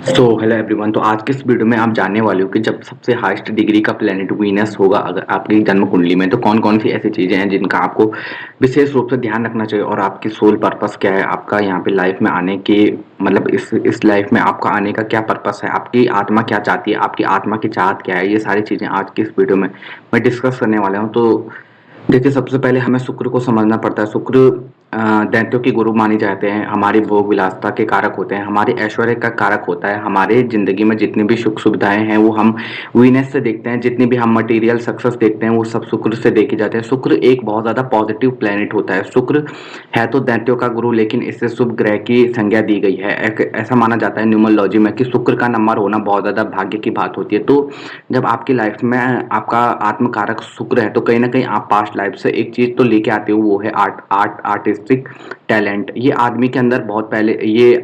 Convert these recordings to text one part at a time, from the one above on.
Hello everyone. तो आज के इस वीडियो में आप जानने वाले हो कि जब सबसे हाईएस्ट डिग्री का प्लेनेट वीनस होगा अगर आपकी जन्म कुंडली में, तो कौन कौन सी ऐसी चीजें हैं जिनका आपको विशेष रूप से ध्यान रखना चाहिए और आपकी सोल पर्पस क्या है, आपका यहाँ पे लाइफ में आने के मतलब इस लाइफ में आपका आने का क्या पर्पस है, आपकी आत्मा क्या चाहती है, आपकी आत्मा की चाहत क्या है। ये सारी चीजें आज की इस वीडियो में मैं डिस्कस करने वाला हूँ। तो देखिए, सबसे पहले हमें शुक्र को समझना पड़ता है। शुक्र दैत्यों के गुरु माने जाते हैं, हमारी भोग विलासता के कारक होते हैं, हमारे ऐश्वर्य का कारक होता है। हमारे जिंदगी में जितनी भी सुख सुविधाएं हैं वो हम वीनस से देखते हैं, जितनी भी हम मटेरियल सक्सेस देखते हैं वो सब शुक्र से देखे जाते हैं। शुक्र एक बहुत ज्यादा पॉजिटिव प्लेनेट होता है। शुक्र है तो दैत्यों का गुरु, लेकिन इससे शुभ ग्रह की संज्ञा दी गई है। ऐसा माना जाता है न्यूमरोलॉजी में कि शुक्र का नंबर होना बहुत ज्यादा भाग्य की बात होती है। तो जब आपकी लाइफ में आपका आत्म कारक शुक्र है तो कहीं ना कहीं आप पास्ट लाइफ से एक चीज तो लेके आते हो, वो है आर्टिस्टिक टैलेंट। ये आदमी के अंदर बहुत पहले ये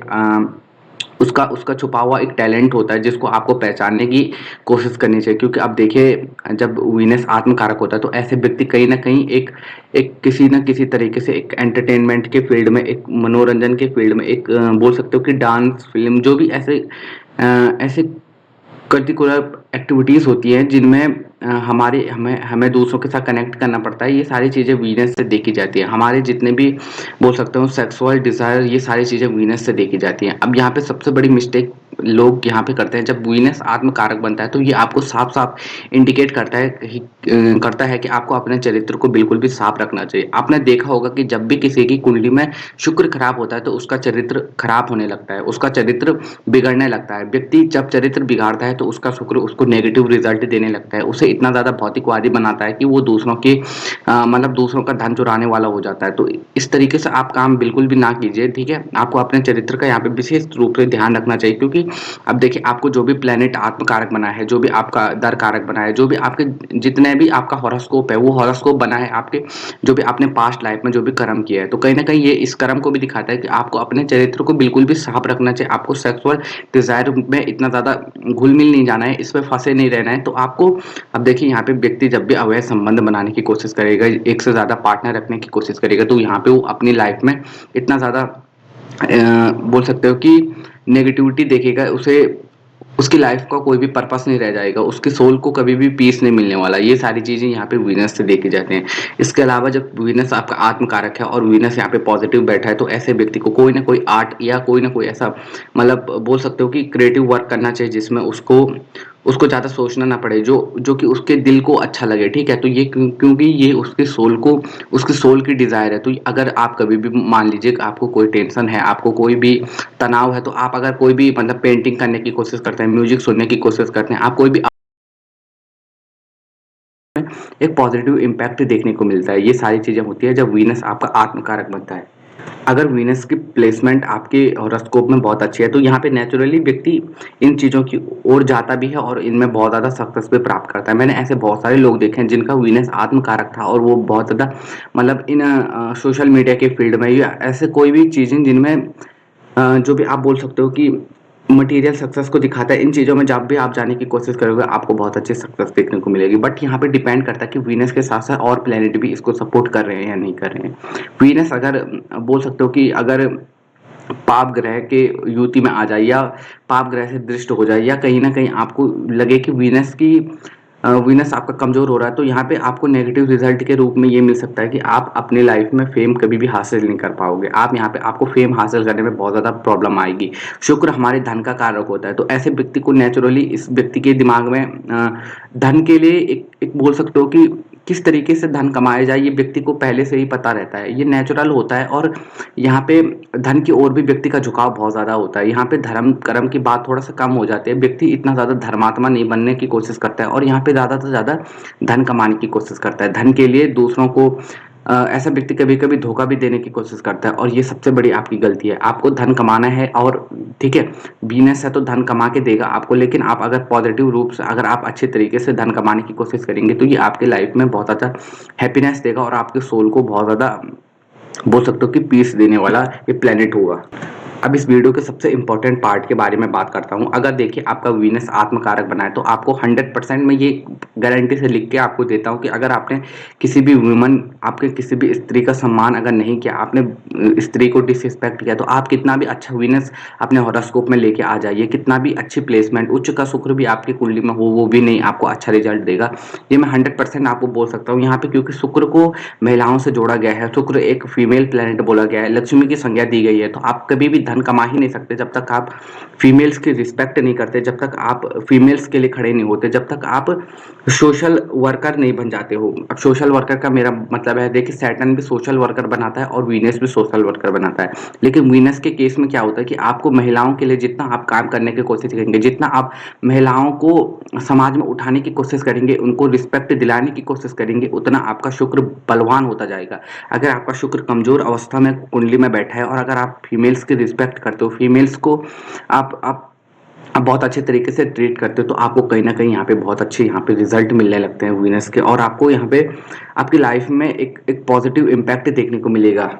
उसका उसका छुपा हुआ एक टैलेंट होता है जिसको आपको पहचानने की कोशिश करनी चाहिए। क्योंकि अब देखिए, जब वीनस आत्म कारक होता है तो ऐसे व्यक्ति कहीं ना कहीं एक एक किसी न किसी तरीके से एक एंटरटेनमेंट के फील्ड में, एक मनोरंजन के फील्ड में, एक बोल सकते हो कि डांस फिल्म जो भी ऐसे करिकुलर एक्टिविटीज होती हैं जिनमें हमारे हमें हमें दूसरों के साथ कनेक्ट करना पड़ता है। ये सारी चीजें वीनस से देखी जाती है। हमारे जितने भी बोल सकते हो सेक्सुअल डिजायर, ये सारी चीजें वीनस से देखी जाती हैं। अब यहाँ पे सबसे बड़ी मिस्टेक लोग यहाँ पे करते हैं, जब वीनस आत्म कारक बनता है तो ये आपको साफ साफ इंडिकेट करता है कि आपको अपने चरित्र को बिल्कुल भी साफ रखना चाहिए। आपने देखा होगा कि जब भी किसी की कुंडली में शुक्र खराब होता है तो उसका चरित्र खराब होने लगता है, उसका चरित्र बिगड़ने लगता है। व्यक्ति जब चरित्र बिगाड़ता है तो उसका शुक्र उसको नेगेटिव रिजल्ट देने लगता है, उसे इतना ज्यादा भौतिकवादी बनाता है कि वो दूसरों के मतलब दूसरों का धन चुराने वाला हो जाता है। तो इस तरीके से आप काम बिल्कुल भी ना कीजिए, ठीक है। आपको अपने चरित्र का यहाँ पे विशेष रूप से ध्यान रखना चाहिए। क्योंकि अब देखिए, आपको जो भी प्लेनेट आत्म कारक बना है, जो भी आपका दर कारक बना है, जो भी आपके जितने भी आपका हॉरोस्कोप है, वो हॉरोस्कोप बना है आपके जो भी आपने पास्ट लाइफ में जो भी कर्म किया है। तो कहीं ना कहीं ये इस कर्म को भी दिखाता है कि आपको अपने चरित्र को बिल्कुल भी साफ रखना चाहिए। आपको सेक्सुअल डिजायर में इतना ज्यादा घुल मिल नहीं जाना है, इसमें फंसे नहीं रहना है। तो आपको अब देखिए, यहाँ पे व्यक्ति जब भी अवैध संबंध बनाने की कोशिश करेगा, एक से ज्यादा पार्टनर रखने की कोशिश करेगा, तो यहाँ पे वो अपनी लाइफ में इतना ज्यादा बोल सकते हो कि नेगेटिविटी देखेगा। उसे उसकी लाइफ का कोई भी पर्पस नहीं रह जाएगा, उसके सोल को कभी भी पीस नहीं मिलने वाला। ये सारी चीजें यहाँ पे वीनस से देखी जाती हैं। इसके अलावा जब वीनस आपका आत्म कारक है और वीनस यहाँ पे पॉजिटिव बैठा है तो ऐसे व्यक्ति को कोई ना कोई आर्ट या कोई ना कोई ऐसा मतलब बोल सकते हो कि क्रिएटिव वर्क करना चाहिए जिसमें उसको उसको ज्यादा सोचना ना पड़े, जो जो कि उसके दिल को अच्छा लगे, ठीक है। तो ये क्योंकि ये उसके सोल को, उसके सोल की डिजायर है। तो अगर आप कभी भी मान लीजिए कि आपको कोई टेंशन है, आपको कोई भी तनाव है, तो आप अगर कोई भी मतलब पेंटिंग करने की कोशिश करते हैं, म्यूजिक सुनने की कोशिश करते हैं, आप कोई भी एक पॉजिटिव इम्पैक्ट देखने को मिलता है। ये सारी चीजें होती है जब वीनस आपका आत्मकारक बनता है। अगर वीनस की प्लेसमेंट आपके हॉरोस्कोप में बहुत अच्छी है तो यहाँ पे नेचुरली व्यक्ति इन चीजों की ओर जाता भी है और इनमें बहुत ज्यादा सक्सेस भी प्राप्त करता है। मैंने ऐसे बहुत सारे लोग देखे हैं जिनका वीनस आत्मकारक था और वो बहुत ज्यादा मतलब इन सोशल मीडिया के फील्ड में या ऐसे कोई भी चीजें जिनमें जो भी आप बोल सकते हो कि मटेरियल सक्सेस को दिखाता है, इन चीज़ों में जब भी आप जाने की कोशिश करोगे आपको बहुत अच्छी सक्सेस देखने को मिलेगी। बट यहाँ पे डिपेंड करता है कि वीनस के साथ साथ और प्लेनेट भी इसको सपोर्ट कर रहे हैं या नहीं कर रहे हैं। वीनस अगर बोल सकते हो कि अगर पाप ग्रह के युति में आ जाए या पाप ग्रह से दृष्ट हो जाए या कहीं ना कहीं आपको लगे कि वीनस आपका कमजोर हो रहा है, तो यहाँ पे आपको नेगेटिव रिजल्ट के रूप में ये मिल सकता है कि आप अपने लाइफ में फेम कभी भी हासिल नहीं कर पाओगे। आप यहाँ पे आपको फेम हासिल करने में बहुत ज्यादा प्रॉब्लम आएगी। शुक्र हमारे धन का कारक होता है, तो ऐसे व्यक्ति को नेचुरली इस व्यक्ति के दिमाग में धन के लिए एक बोल सकते हो कि किस तरीके से धन कमाया जाए ये व्यक्ति को पहले से ही पता रहता है, ये नेचुरल होता है। और यहाँ पे धन की ओर भी व्यक्ति का झुकाव बहुत ज्यादा होता है। यहाँ पे धर्म कर्म की बात थोड़ा सा कम हो जाती है, व्यक्ति इतना ज्यादा धर्मात्मा नहीं बनने की कोशिश करता है और यहाँ पे ज्यादा से ज्यादा धन कमाने की कोशिश करता है। धन के लिए दूसरों को ऐसा व्यक्ति कभी कभी धोखा भी देने की कोशिश करता है और ये सबसे बड़ी आपकी गलती है। आपको धन कमाना है और ठीक है, बिजनेस है तो धन कमा के देगा आपको, लेकिन आप अगर पॉजिटिव रूप से, अगर आप अच्छे तरीके से धन कमाने की कोशिश करेंगे तो ये आपके लाइफ में बहुत ज्यादा हैप्पीनेस देगा और आपके सोल को बहुत ज्यादा बोल सकते हो कि पीस देने वाला ये प्लेनेट होगा। अब इस वीडियो के सबसे इम्पोर्टेंट पार्ट के बारे में बात करता हूँ। अगर देखिए आपका वीनस आत्मकारक बना है तो आपको 100% मैं ये गारंटी से लिख के आपको देता हूँ कि अगर आपने किसी भी वुमन, आपके किसी भी स्त्री का सम्मान अगर नहीं किया, आपने स्त्री को डिसरिस्पेक्ट किया, तो आप कितना भी अच्छा वीनस अपने हॉरोस्कोप में लेके आ जाइए, कितना भी अच्छी प्लेसमेंट, उच्च का शुक्र भी आपकी कुंडली में हो, वो भी नहीं आपको अच्छा रिजल्ट देगा। ये मैं 100% आपको बोल सकता हूँ यहाँ पे, क्योंकि शुक्र को महिलाओं से जोड़ा गया है। शुक्र एक फीमेल प्लेनेट बोला गया है, लक्ष्मी की संज्ञा दी गई है। तो आप कभी भी धन कमा ही नहीं सकते जब तक आप फीमेल्स की रिस्पेक्ट नहीं करते, जब तक आप फीमेल्स के लिए खड़े नहीं होते, जब तक आप सोशल वर्कर नहीं बन जाते हो। अब सोशल वर्कर का मेरा मतलब है, देखिए सैटर्न भी सोशल वर्कर बनाता है और वीनस भी सोशल वर्कर बनाता है। लेकिन वीनस के केस में क्या होता है कि आपको महिलाओं के लिए जितना आप काम करने की कोशिश करेंगे, जितना आप महिलाओं को समाज में उठाने की कोशिश करेंगे, उनको रिस्पेक्ट दिलाने की कोशिश करेंगे, उतना आपका शुक्र बलवान होता जाएगा। अगर आपका शुक्र कमजोर अवस्था में कुंडली में बैठा है और अगर आप फीमेल्स की रिस्पेक्ट करते हो, फीमेल्स को आप बहुत अच्छे तरीके से ट्रीट करते हो, तो आपको कहीं ना कहीं यहाँ पे बहुत अच्छे यहाँ पे रिजल्ट मिलने लगते हैं वीनस के, और आपको यहाँ पे आपकी लाइफ में एक पॉजिटिव इम्पैक्ट देखने को मिलेगा।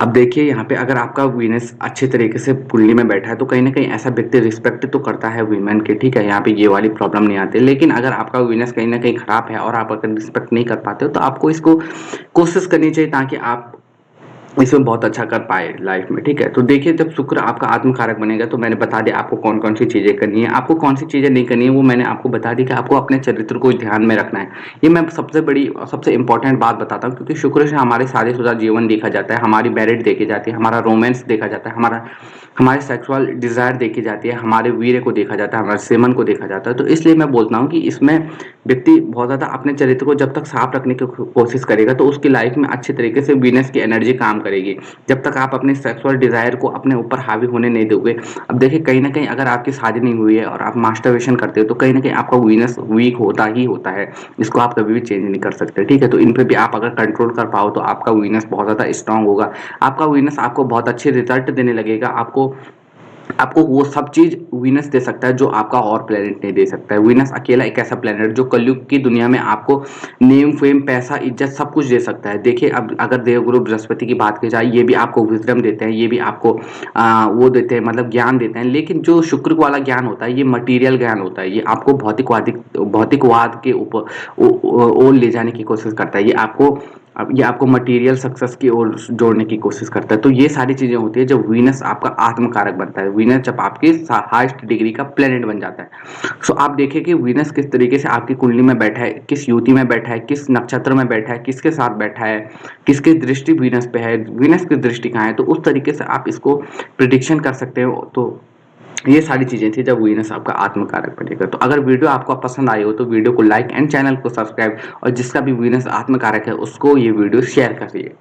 अब देखिए यहाँ पे अगर आपका वीनस अच्छे तरीके से कुंडली में बैठा है तो कहीं ना कहीं ऐसा व्यक्ति रिस्पेक्ट तो करता है वीमेन के, ठीक है, यहाँ पे ये वाली प्रॉब्लम नहीं आती। लेकिन अगर आपका वीनस कहीं ना कहीं खराब है और आप अगर रिस्पेक्ट नहीं कर पाते हो, तो आपको इसको कोशिश करनी चाहिए ताकि आप इसमें बहुत अच्छा कर पाए लाइफ में, ठीक है। तो देखिए जब शुक्र आपका आत्मकारक बनेगा तो मैंने बता दिया आपको कौन कौन सी चीजें करनी है, आपको कौन सी चीजें नहीं करनी है वो मैंने आपको बता दी कि आपको अपने चरित्र को ध्यान में रखना है। ये मैं सबसे बड़ी सबसे इंपॉर्टेंट बात बताता हूँ, क्योंकि शुक्र से हमारे शादीशुदा जीवन देखा जाता है, हमारी मैरिड देखी जाती है, हमारा रोमांस देखा जाता है, हमारी सेक्सुअल डिजायर देखी जाती है, हमारे वीर्य को देखा जाता है, हमारे सेमन को देखा जाता है। तो इसलिए मैं बोलता हूँ कि इसमें व्यक्ति बहुत ज्यादा अपने चरित्र को जब तक साफ रखने की कोशिश करेगा तो उसकी लाइफ में अच्छे तरीके से वीनस की एनर्जी काम करेगी, जब तक आप अपने सेक्सुअल डिजायर को अपने ऊपर हावी होने नहीं दोगे। अब देखिए कहीं ना कहीं अगर आपकी शादी नहीं हुई है और आप मास्टरबेशन करते हो तो कहीं ना कहीं आपका वीनस वीक होता ही होता है, इसको आप कभी भी चेंज नहीं कर सकते, ठीक है। तो इन पे भी आप अगर कंट्रोल कर पाओ तो आपका वीनस बहुत ज्यादा स्ट्रांग होगा, आपका वीनस आपको बहुत अच्छे रिजल्ट देने लगेगा। आपको आपको वो सब चीज वीनस दे सकता है जो आपका और प्लेनेट नहीं दे सकता है। वीनस अकेला एक ऐसा प्लेनेट जो कलयुग की दुनिया में आपको नेम फेम पैसा इज्जत सब कुछ दे सकता है। देखिए अब अगर देवगुरु बृहस्पति की बात की जाए, ये भी आपको विजडम देते हैं, ये भी आपको वो देते हैं, मतलब ज्ञान देते हैं। लेकिन जो शुक्र वाला ज्ञान होता है ये मटीरियल ज्ञान होता है, ये आपको भौतिकवाद के ऊपर ओर ले जाने की कोशिश करता है। अब ये आपको मटेरियल सक्सेस की ओर जोड़ने की कोशिश करता है। तो ये सारी चीजें होती है जब वीनस आपका आत्मकारक बनता है, वीनस जब आपकी हाईएस्ट डिग्री का प्लेनेट बन जाता है। सो आप देखिए कि वीनस किस तरीके से आपकी कुंडली में बैठा है, किस युति में बैठा है, किस नक्षत्र में बैठा है, किसके साथ बैठा है, किसकी दृष्टि वीनस पे है, वीनस की दृष्टि कहाँ है, तो उस तरीके से आप इसको प्रिडिक्शन कर सकते हो। तो ये सारी चीजें थी जब वीनस आपका आत्मकारक बनेगा। तो अगर वीडियो आपको पसंद आई हो तो वीडियो को लाइक एंड चैनल को सब्सक्राइब, और जिसका भी वीनस आत्मकारक है उसको ये वीडियो शेयर करिए।